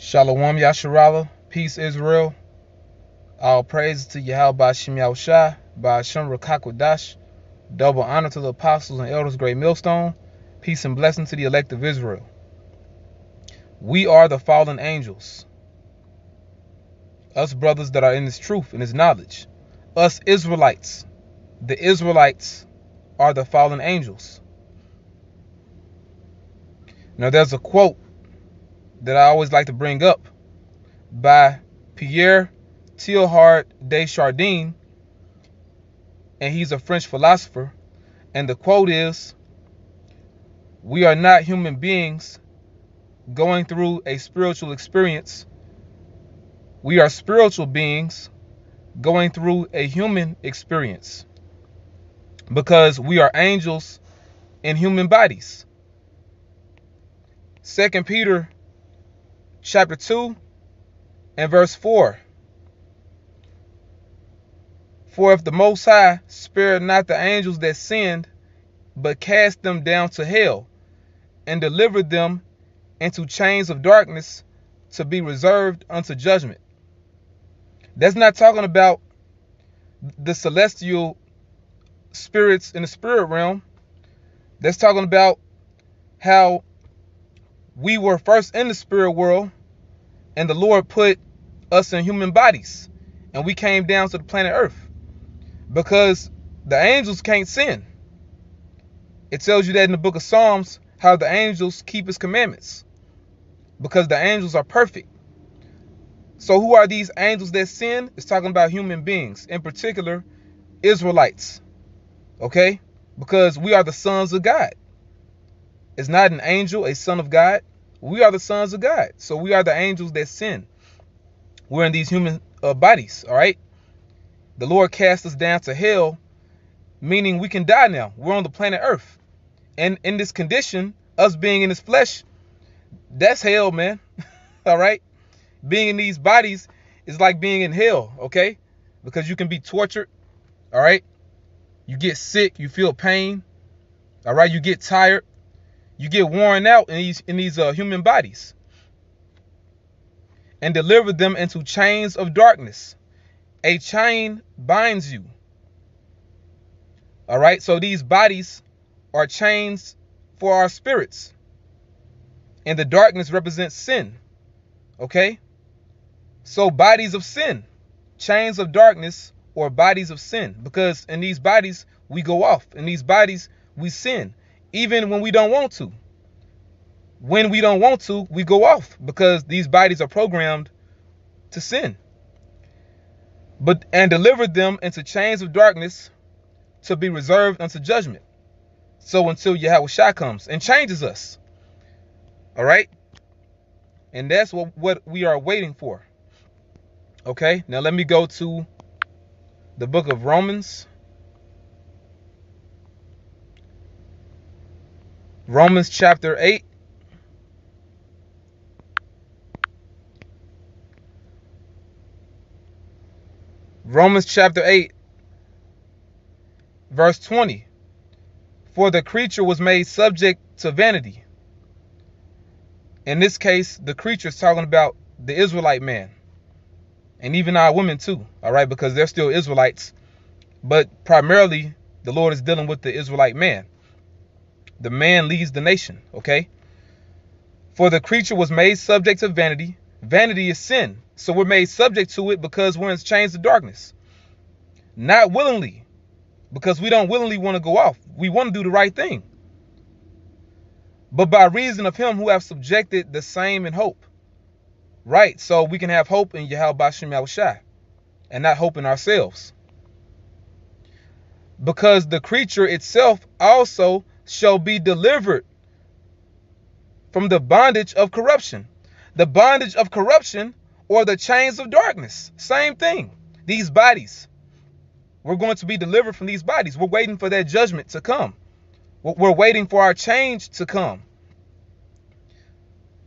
Shalom Yasharala, peace Israel. All praise to YAHAWASHI, Ba'ashem Rakakwadash. Double honor to the apostles and elders, great millstone. Peace and blessing to the elect of Israel. We are the fallen angels. Us brothers that are in this truth and this knowledge. Us Israelites. The Israelites are the fallen angels. Now there's a quote that I always like to bring up by Pierre Teilhard de Chardin, and he's a French philosopher, and the quote is, "We are not human beings going through a spiritual experience. We are spiritual beings going through a human experience, because we are angels in human bodies." 2 Peter chapter 2 and verse 4. "For if the Most High spared not the angels that sinned, but cast them down to hell, and delivered them into chains of darkness to be reserved unto judgment." That's not talking about the celestial spirits in the spirit realm. That's talking about how we were first in the spirit world, and the Lord put us in human bodies, and we came down to the planet Earth, because the angels can't sin. It tells you that in the book of Psalms, how the angels keep his commandments, because the angels are perfect. So who are these angels that sin? It's talking about human beings, in particular Israelites, okay? Because we are the sons of God. It's not an angel, a son of God. We are the sons of God. So we are the angels that sin. We're in these human bodies, all right? The Lord cast us down to hell, meaning we can die now. We're on the planet Earth. And in this condition, us being in this flesh, that's hell, man. All right? Being in these bodies is like being in hell, okay? Because you can be tortured, all right? You get sick, you feel pain, all right? You get tired, you get worn out in these human bodies, and deliver them into chains of darkness. A chain binds you, all right? So these bodies are chains for our spirits, and the darkness represents sin, okay? So bodies of sin, chains of darkness, or bodies of sin, because in these bodies we go off. In these bodies we sin, even when we don't want to. When we don't want to, we go off, because these bodies are programmed to sin. And delivered them into chains of darkness to be reserved unto judgment. So until YAHAWASHI comes and changes us, all right? And that's what we are waiting for. Okay, now let me go to the book of Romans. Romans chapter 8. Romans chapter 8, verse 20. "For the creature was made subject to vanity." In this case, the creature is talking about the Israelite man. And even our women too, all right, because they're still Israelites. But primarily, the Lord is dealing with the Israelite man. The man leads the nation, okay? "For the creature was made subject to vanity." Vanity is sin. So we're made subject to it because we're in chains of darkness. Not willingly, because we don't willingly want to go off. We want to do the right thing. "But by reason of him who have subjected the same in hope." Right, so we can have hope in YAHAWASHI and not hope in ourselves. "Because the creature itself also shall be delivered from the bondage of corruption." The bondage of corruption, or the chains of darkness, same thing. These bodies, we're going to be delivered from these bodies. We're waiting for that judgment to come. We're waiting for our change to come.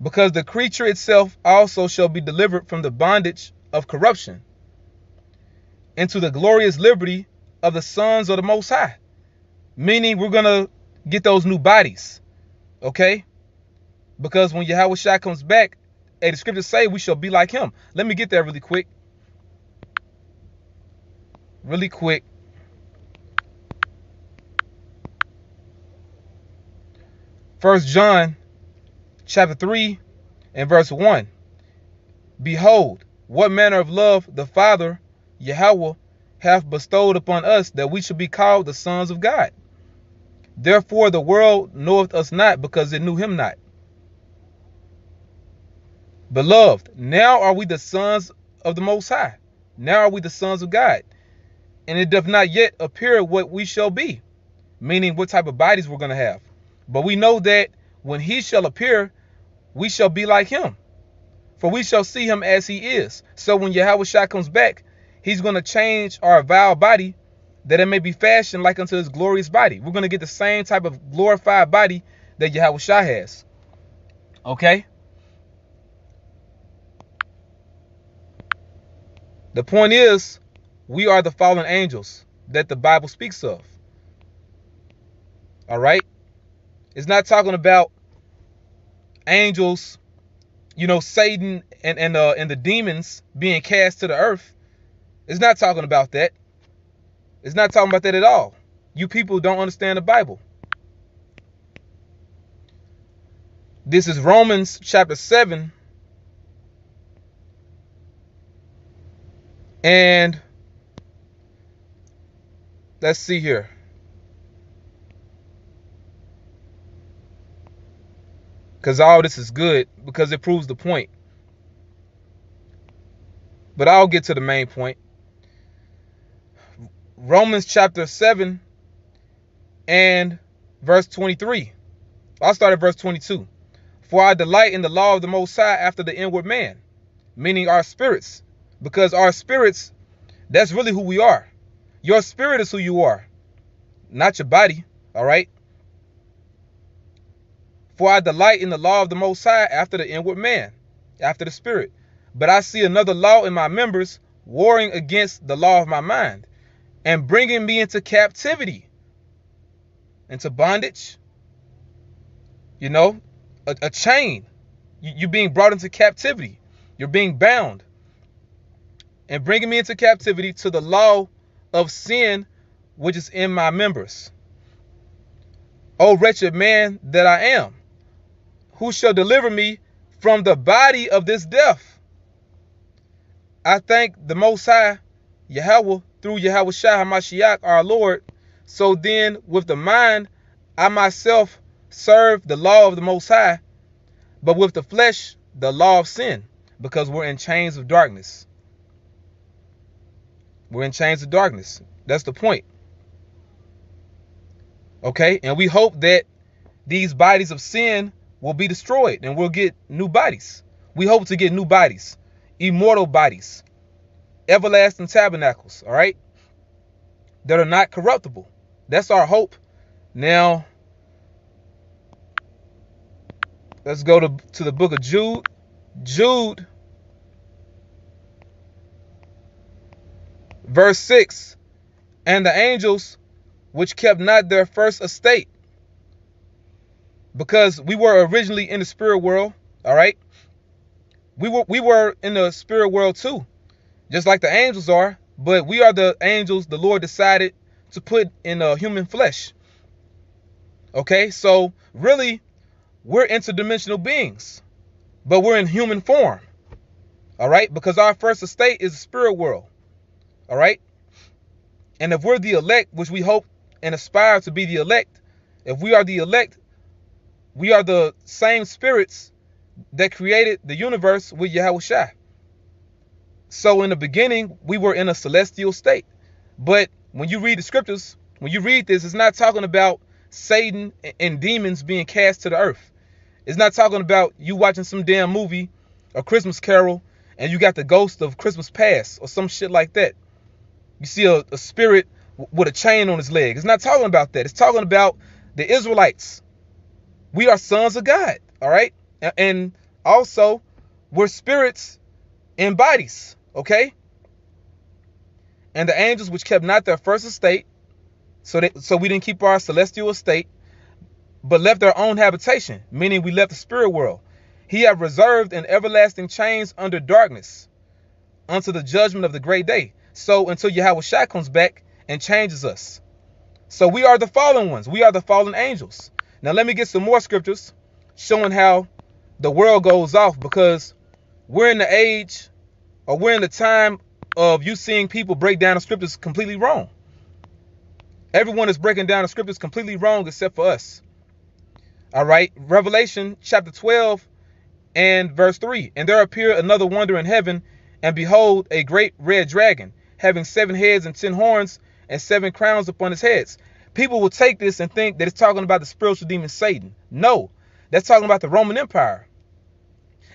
"Because the creature itself also shall be delivered from the bondage of corruption into the glorious liberty of the sons of the Most High." Meaning we're going to get those new bodies, okay? Because when YAHAWASHI comes back, the scriptures say we shall be like him. Let me get there really quick. Really quick. First John chapter 3 and verse 1. Behold, what manner of love the Father, Yahweh, hath bestowed upon us, that we should be called the sons of God. Therefore the world knoweth us not, because it knew him not. Beloved, now are we the sons of the Most High. Now are we the sons of God. And it doth not yet appear what we shall be, meaning what type of bodies we're going to have. But we know that when he shall appear, we shall be like him, for we shall see him as he is. So when YAHAWASHI comes back, he's going to change our vile body, that it may be fashioned like unto his glorious body. We're going to get the same type of glorified body that YAHAWASHI has. Okay? The point is, we are the fallen angels that the Bible speaks of. All right? It's not talking about angels, you know, Satan and the demons being cast to the earth. It's not talking about that. It's not talking about that at all. You people don't understand the Bible. This is Romans chapter 7. And let's see here. Because all this is good, because it proves the point. But I'll get to the main point. Romans chapter 7 and verse 23. I'll start at verse 22. For I delight in the law of the Most High after the inward man, meaning our spirits. Because our spirits, that's really who we are. Your spirit is who you are, not your body, all right? For I delight in the law of the Most High after the inward man, after the spirit. But I see another law in my members, warring against the law of my mind, and bringing me into captivity, into bondage, you know, a chain. You're being brought into captivity. You're being bound. And bringing me into captivity to the law of sin, which is in my members. O wretched man that I am, who shall deliver me from the body of this death? I thank the Most High, Yahweh, through YAHAWASHI HaMashiach, our Lord. So then, with the mind, I myself serve the law of the Most High, but with the flesh, the law of sin, because we're in chains of darkness. We're in chains of darkness. That's the point. Okay? And we hope that these bodies of sin will be destroyed and we'll get new bodies. We hope to get new bodies, immortal bodies, everlasting tabernacles, all right, that are not corruptible. That's our hope. Now, let's go to the book of Jude. Jude, verse 6. And the angels which kept not their first estate, because we were originally in the spirit world, all right? We were in the spirit world too, just like the angels are, but we are the angels the Lord decided to put in human flesh. Okay, so really, we're interdimensional beings, but we're in human form, all right? Because our first estate is the spirit world, all right? And if we're the elect, which we hope and aspire to be the elect, if we are the elect, we are the same spirits that created the universe with YAHAWASHI. So in the beginning, we were in a celestial state. But when you read the scriptures, when you read this, it's not talking about Satan and demons being cast to the earth. It's not talking about you watching some damn movie, A Christmas Carol, and you got the ghost of Christmas past or some shit like that. You see a spirit with a chain on his leg. It's not talking about that. It's talking about the Israelites. We are sons of God, all right? And also, we're spirits in bodies, okay? And the angels which kept not their first estate, so we didn't keep our celestial estate, but left our own habitation, meaning we left the spirit world. he have reserved in everlasting chains under darkness unto the judgment of the great day. So until YAHAWASHI comes back and changes us. So we are the fallen ones. We are the fallen angels. Now let me get some more scriptures showing how the world goes off, because we're in the age, or we're in the time of you seeing people break down the scriptures completely wrong. Everyone is breaking down the scriptures completely wrong except for us. All right. Revelation chapter 12 and verse 3. And there appeared another wonder in heaven, and behold, a great red dragon, having 7 heads and 10 horns, and 7 crowns upon his heads. People will take this and think that it's talking about the spiritual demon Satan. No, that's talking about the Roman Empire.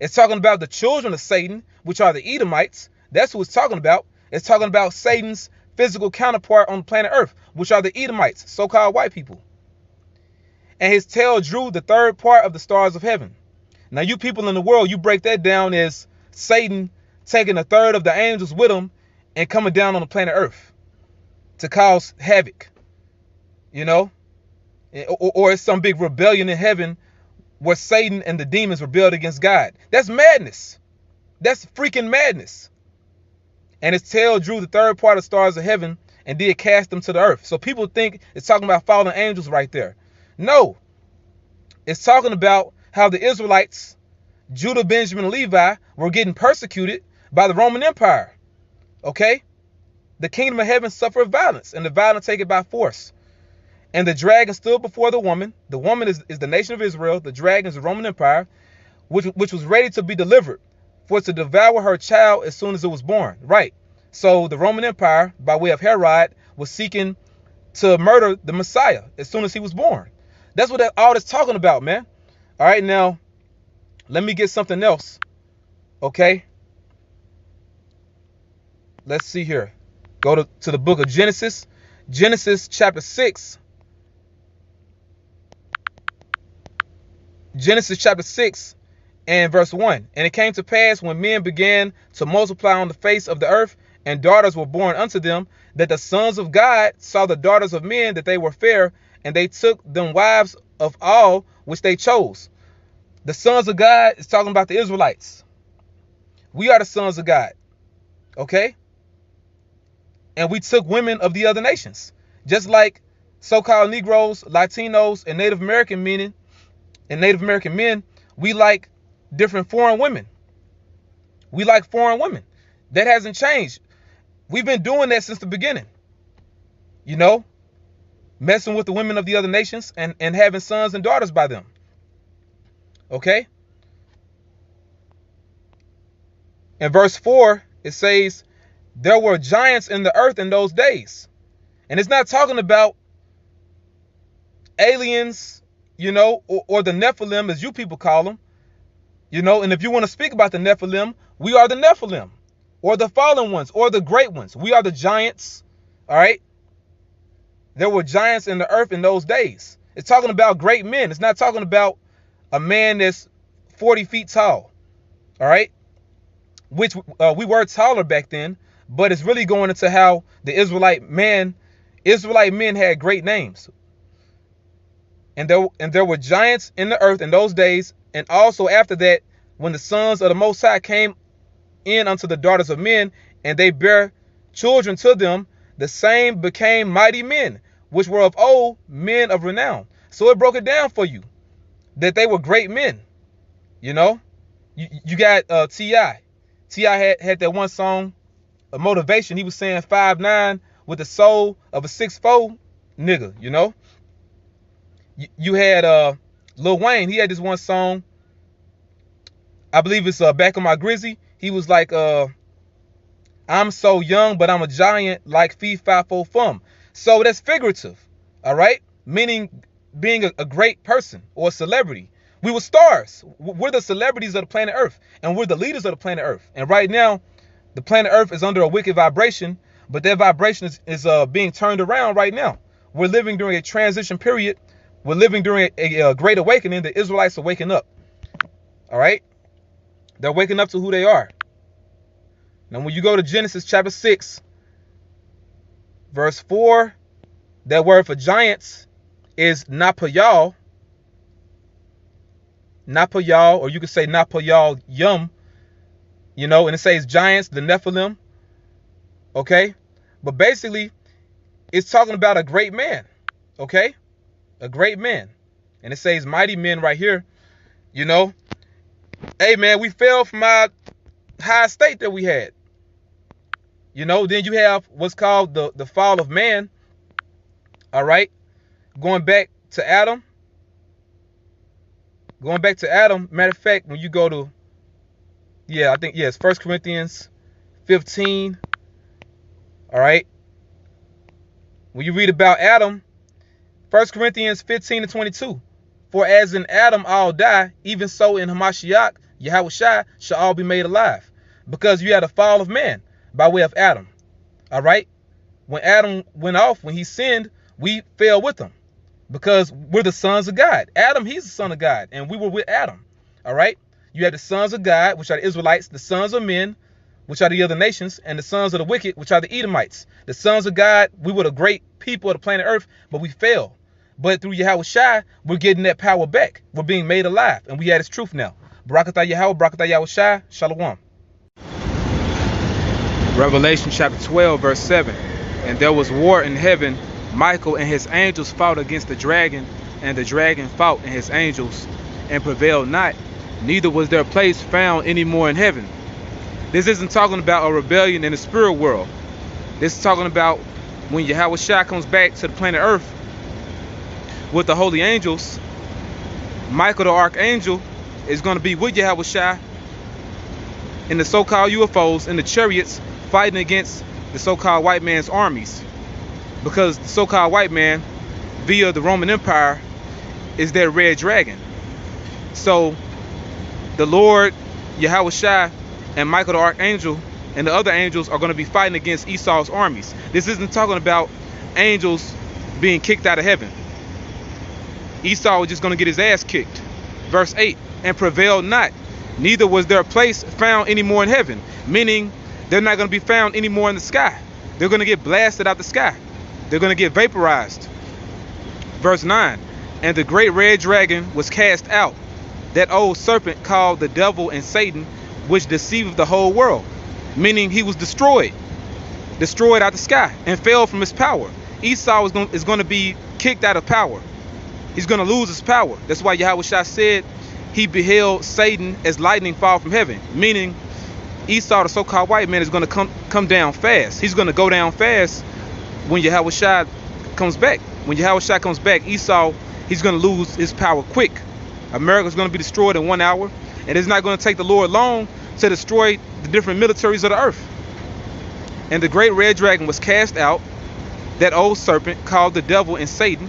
It's talking about the children of Satan, which are the Edomites. That's who it's talking about. It's talking about Satan's physical counterpart on planet Earth, which are the Edomites, so-called white people. And his tail drew the third part of the stars of heaven. Now, you people in the world, you break that down as Satan taking a third of the angels with him and coming down on the planet Earth to cause havoc, you know, or it's some big rebellion in heaven where Satan and the demons rebelled against God. That's madness. That's freaking madness. And his tail drew the third part of the stars of heaven and did cast them to the earth. So people think it's talking about fallen angels right there. No, it's talking about how the Israelites, Judah, Benjamin, and Levi, were getting persecuted by the Roman Empire. Okay? The kingdom of heaven suffered violence, and the violent take it by force. And the dragon stood before the woman. The woman is the nation of Israel. The dragon is the Roman Empire, which was ready to be delivered, for to devour her child as soon as it was born. Right. So the Roman Empire, by way of Herod, was seeking to murder the Messiah as soon as he was born. That's what all that's talking about, man. All right, now, let me get something else. Okay. Let's see here. Go to the book of Genesis. Genesis chapter 6. Genesis chapter 6 and verse 1. And it came to pass, when men began to multiply on the face of the earth, and daughters were born unto them, that the sons of God saw the daughters of men, that they were fair, and they took them wives of all which they chose. The sons of God is talking about the Israelites. We are the sons of God. Okay? And we took women of the other nations. Just like so-called Negroes, Latinos, and Native American men, we like different foreign women. We like foreign women. That hasn't changed. We've been doing that since the beginning. You know, messing with the women of the other nations and having sons and daughters by them. Okay? In verse 4, it says, there were giants in the earth in those days. And it's not talking about aliens, you know, or the Nephilim, as you people call them. You know, and if you want to speak about the Nephilim, we are the Nephilim, or the fallen ones, or the great ones. We are the giants. All right. There were giants in the earth in those days. It's talking about great men. It's not talking about a man that's 40 feet tall. All right. Which we were taller back then, but it's really going into how the Israelite men had great names. And there were giants in the earth in those days, and also after that, when the sons of the Most High came in unto the daughters of men, and they bare children to them, the same became mighty men, which were of old, men of renown. So it broke it down for you that they were great men. You know, you got T.I. T.I. had that one song, a motivation. He was saying 5'9" with the soul of a 6'4" nigga, you know. You had Lil Wayne. He had this one song, I believe it's Back on My Grizzy. He was like, I'm so young, but I'm a giant like Fee Fi Fo Fum. So that's figurative, all right? Meaning being a great person or a celebrity. We were stars. We're the celebrities of the planet Earth, and we're the leaders of the planet Earth. And right now, the planet Earth is under a wicked vibration, but that vibration is being turned around right now. We're living during a transition period. We're living during a great awakening. The Israelites are waking up. All right? They're waking up to who they are. Now, when you go to Genesis chapter 6, verse 4, that word for giants is napayal. Napayal, or you could say Napayal Yum, you know, and it says giants, the Nephilim, okay? But basically, it's talking about a great man, okay? A great man. And it says mighty men right here, you know. Hey, man, we fell from our high state that we had. You know, then you have what's called the fall of man, all right? Going back to Adam. Matter of fact, when you go to, I think, it's 1 Corinthians 15, all right? When you read about Adam, 1 Corinthians 15 and 22, for as in Adam all die, even so in Hamashiach, YAHAWASHI, shall all be made alive. Because you had a fall of man by way of Adam, all right? When Adam went off, when he sinned, we fell with him. Because we're the sons of God. Adam, he's the son of God, and we were with Adam, all right? You had the sons of God, which are the Israelites, the sons of men, which are the other nations, and the sons of the wicked, which are the Edomites. The sons of God, we were the great people of the planet Earth, but we fell. But through YAHAWASHI, we're getting that power back. We're being made alive, and we had his truth now. Barakatah Yahweh, Barakatah YAHAWASHI, Shalom. Revelation chapter 12, verse 7. And there was war in heaven. Michael and his angels fought against the dragon, and the dragon fought and his angels, and prevailed not. Neither was their place found any more in heaven. This isn't talking about a rebellion in the spirit world. This is talking about when YAHAWASHI comes back to the planet Earth with the holy angels. Michael the archangel is going to be with YAHAWASHI in the so-called UFOs, in the chariots, fighting against the so-called white man's armies. Because the so-called white man, via the Roman Empire, is their red dragon. So the Lord, YAHAWASHI, and Michael the archangel and the other angels are going to be fighting against Esau's armies. This isn't talking about angels being kicked out of heaven. Esau was just going to get his ass kicked. Verse 8, and prevailed not, neither was their place found any more in heaven. Meaning, they're not going to be found any more in the sky. They're going to get blasted out the sky. They're going to get vaporized. Verse 9, and the great red dragon was cast out, that old serpent called the devil and Satan, which deceiveth the whole world. Meaning he was destroyed out the sky, and fell from his power. Esau is going to be kicked out of power. He's going to lose his power. That's why YAHAWASHI said he beheld Satan as lightning fall from heaven. Meaning Esau, the so-called white man, is going to come down fast. He's going to go down fast when YAHAWASHI comes back. When YAHAWASHI comes back, Esau, he's going to lose his power quick. America's going to be destroyed in 1 hour. And it's not going to take the Lord long to destroy the different militaries of the earth. And the great red dragon was cast out, that old serpent called the devil and Satan,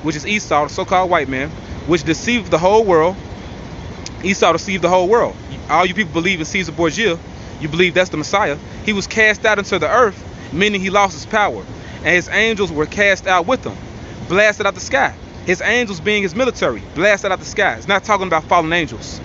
which is Esau, the so-called white man, which deceived the whole world. Esau deceived the whole world. All you people believe in Caesar Borgia, you believe that's the Messiah. He was cast out into the earth, meaning he lost his power. And his angels were cast out with him, blasted out the sky. His angels being his military, blasted out the sky. It's not talking about fallen angels.